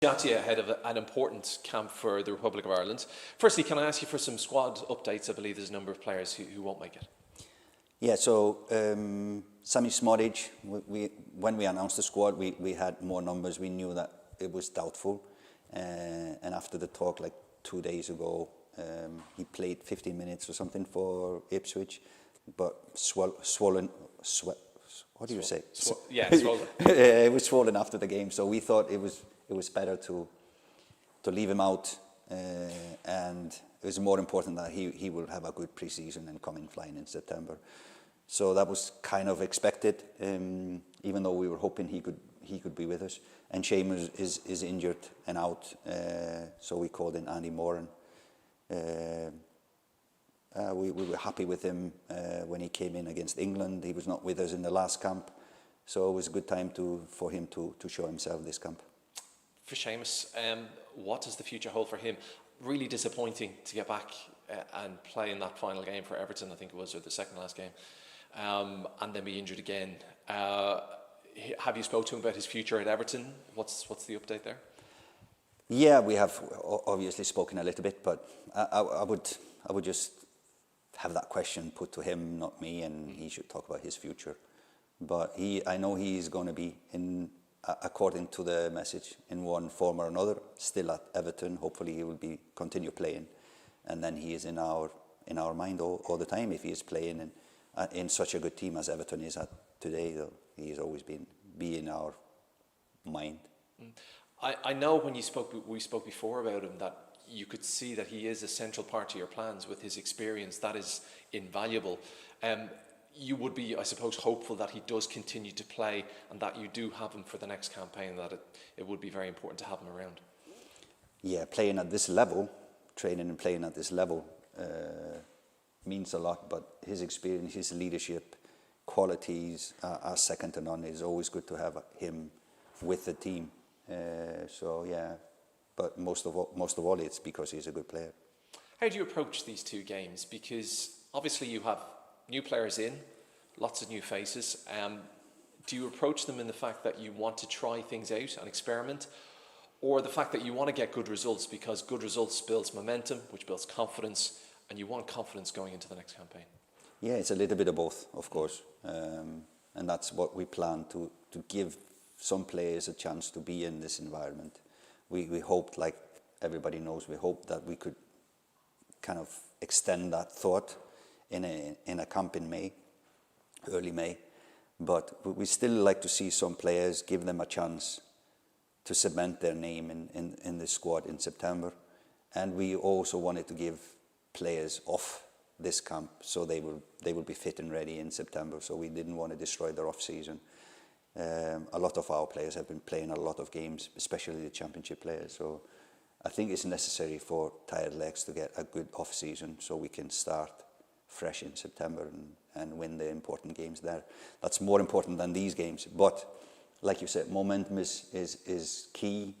Jatia ahead of an important camp for the Republic of Ireland. Firstly, can I ask you for some squad updates? I believe there's a number of players who won't make it. Yeah, so Sami Smodic, when we announced the squad, we had more numbers. We knew that it was doubtful. And after the talk like 2 days ago, he played 15 minutes or something for Ipswich, but swollen. What do you say? Swollen. It was swollen after the game, so we thought it was better to leave him out, and it was more important that he will have a good pre-season and come in flying in September. So that was kind of expected, even though we were hoping he could be with us. And Seamus is injured and out, so we called in Andy Moran. We were happy with him when he came in against England. He was not with us in the last camp, so it was a good time for him to show himself this camp. For Seamus, what does the future hold for him? Really disappointing to get back and play in that final game for Everton, I think it was, or the second last game, and then be injured again. Have you spoke to him about his future at Everton? What's the update there? Yeah, we have obviously spoken a little bit, but I would just have that question put to him, not me, and he should talk about his future. But I know he's going to be in, according to the message, in one form or another, still at Everton. Hopefully he will continue playing, and then he is in our mind all the time. If he is playing in such a good team as Everton is at today, though, he has always been in our mind. I know when we spoke before about him that you could see that he is a central part to your plans with his experience. That is invaluable. You would be, I suppose, hopeful that he does continue to play and that you do have him for the next campaign, that it would be very important to have him around. Yeah, playing at this level, training and playing at this level means a lot, but his experience, his leadership qualities are second to none. It's always good to have him with the team. So yeah, but most of all, it's because he's a good player. How do you approach these two games? Because obviously you have new players in, lots of new faces. Do you approach them in the fact that you want to try things out and experiment, or the fact that you want to get good results because good results builds momentum, which builds confidence, and you want confidence going into the next campaign? Yeah, it's a little bit of both, of course, and that's what we plan to give some players a chance to be in this environment. We hoped, like everybody knows, we hoped that we could kind of extend that thought in a camp in May, early May, but we still like to see some players, give them a chance to cement their name in the squad in September. And we also wanted to give players off this camp so they will be fit and ready in September, so we didn't want to destroy their off season. A lot of our players have been playing a lot of games, especially the championship players, so I think it's necessary for tired legs to get a good off season so we can start fresh in September and win the important games there. That's more important than these games, but like you said, momentum is key.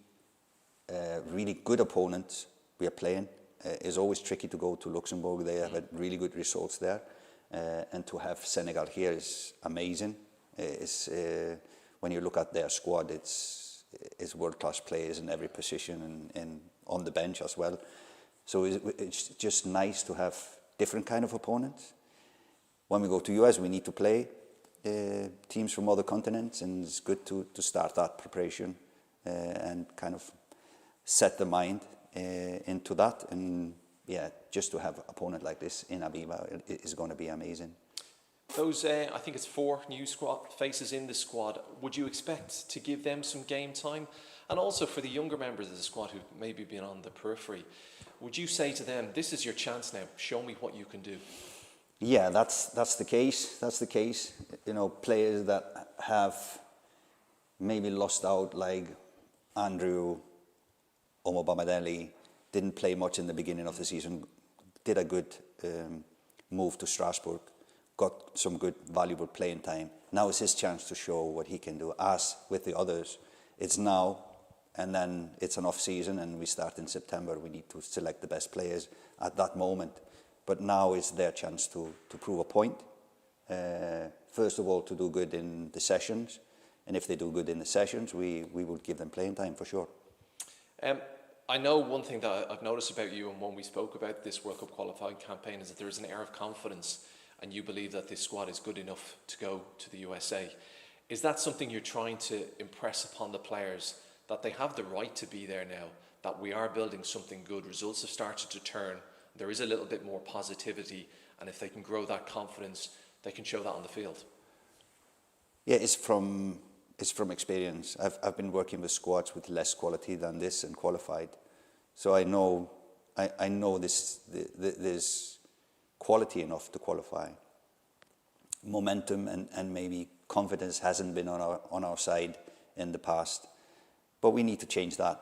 Really good opponents we are playing. It's always tricky to go to Luxembourg. They have had really good results there, and to have Senegal here is amazing. When you look at their squad, it's world-class players in every position and on the bench as well. So it's just nice to have different kind of opponents. When we go to US, we need to play teams from other continents, and it's good to start that preparation and kind of set the mind into that. And yeah, just to have an opponent like this in Aviva is going to be amazing. Those, I think it's 4 new squad faces in the squad. Would you expect to give them some game time? And also for the younger members of the squad who maybe been on the periphery, would you say to them, this is your chance now, show me what you can do? Yeah, that's the case. That's the case. You know, players that have maybe lost out, like Andrew Omobamidele, didn't play much in the beginning of the season, did a good move to Strasbourg, got some good, valuable playing time. Now is his chance to show what he can do. As with the others, it's now, and then it's an off-season, and we start in September. We need to select the best players at that moment. But now is their chance to prove a point. First of all, to do good in the sessions. And if they do good in the sessions, we will give them playing time for sure. I know one thing that I've noticed about you, and when we spoke about this World Cup qualifying campaign, is that there is an air of confidence, and you believe that this squad is good enough to go to the USA. Is that something you're trying to impress upon the players, that they have the right to be there now, that we are building something good, results have started to turn, there is a little bit more positivity, and if they can grow that confidence, they can show that on the field? Yeah, it's from experience. I've been working with squads with less quality than this and qualified, so I know there's quality enough to qualify. Momentum and maybe confidence hasn't been on our side in the past, but we need to change that.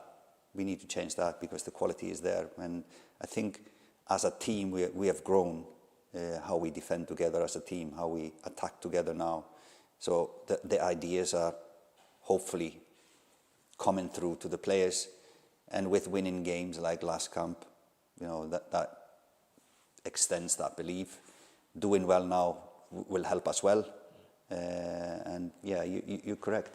We need to change that because the quality is there, and I think as a team we have grown. How we defend together as a team, how we attack together now. So the ideas are hopefully coming through to the players, and with winning games like last camp, that extends that belief. Doing well now will help us well, and yeah, you're correct.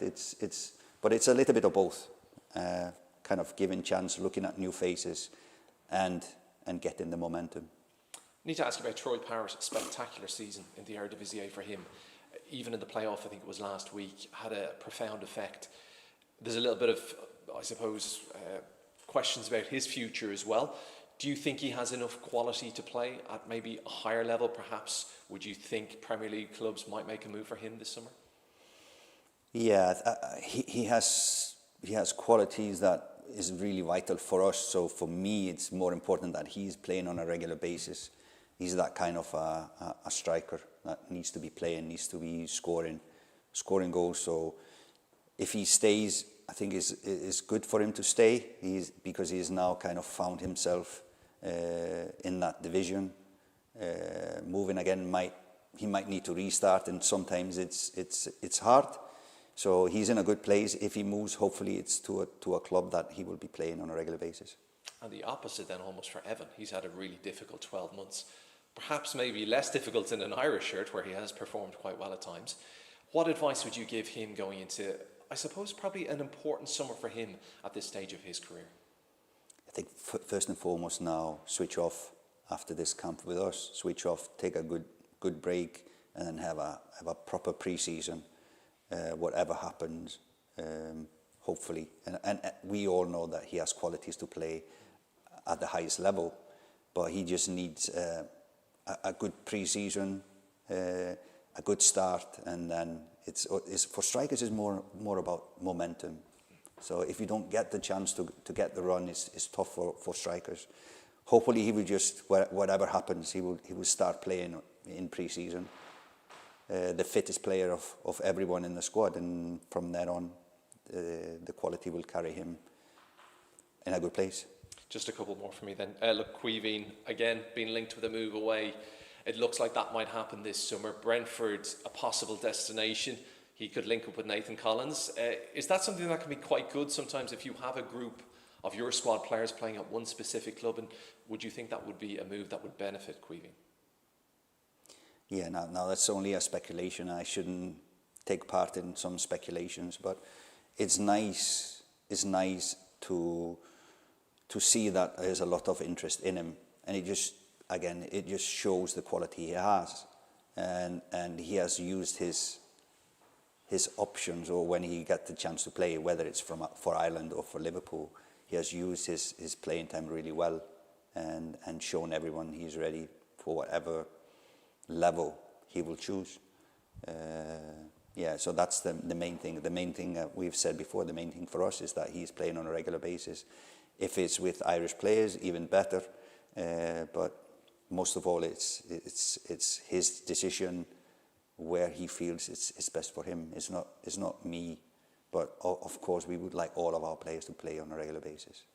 But it's a little bit of both, kind of giving chance, looking at new faces, and getting the momentum. I need to ask you about Troy Parrott. Spectacular season in the Eredivisie for him. Even in the playoff, I think it was last week, had a profound effect. There's a little bit of, I suppose, questions about his future as well. Do you think he has enough quality to play at maybe a higher level, perhaps? Would you think Premier League clubs might make a move for him this summer? Yeah, he has qualities that is really vital for us. So for me, it's more important that he's playing on a regular basis. He's that kind of a striker that needs to be playing, needs to be scoring goals. So if he stays, I think it's good for him to stay. Because he's now kind of found himself in that division. Moving again, he might need to restart, and sometimes it's hard. So he's in a good place. If he moves, hopefully it's to a club that he will be playing on a regular basis. And the opposite then almost for Evan. He's had a really difficult 12 months. Perhaps maybe less difficult in an Irish shirt where he has performed quite well at times. What advice would you give him going into, I suppose, probably an important summer for him at this stage of his career? I think first and foremost now, switch off after this camp with us. Switch off, take a good break, and then have a proper pre-season. Whatever happens, hopefully. And we all know that he has qualities to play at the highest level, but he just needs a good pre-season, a good start, and then it's for strikers is more about momentum. So if you don't get the chance to get the run, it's tough for strikers. Hopefully he will just, whatever happens, he will start playing in pre-season. The fittest player of everyone in the squad, and from there on the quality will carry him in a good place. Just a couple more for me then. Look, Caoimhin, again, being linked with a move away. It looks like that might happen this summer. Brentford, a possible destination. He could link up with Nathan Collins. Is that something that can be quite good sometimes if you have a group of your squad players playing at one specific club? And would you think that would be a move that would benefit Caoimhin? Yeah, now that's only a speculation. I shouldn't take part in some speculations, but it's nice. It's nice to see that there's a lot of interest in him, and it just shows the quality he has, and he has used his options, or when he got the chance to play, whether it's for Ireland or for Liverpool, he has used his playing time really well, and shown everyone he's ready for whatever level he will choose. So that's the main thing. The main thing that we've said before, the main thing for us is that he's playing on a regular basis. If it's with Irish players, even better. But most of all, it's his decision where he feels it's best for him. It's not me, but of course we would like all of our players to play on a regular basis.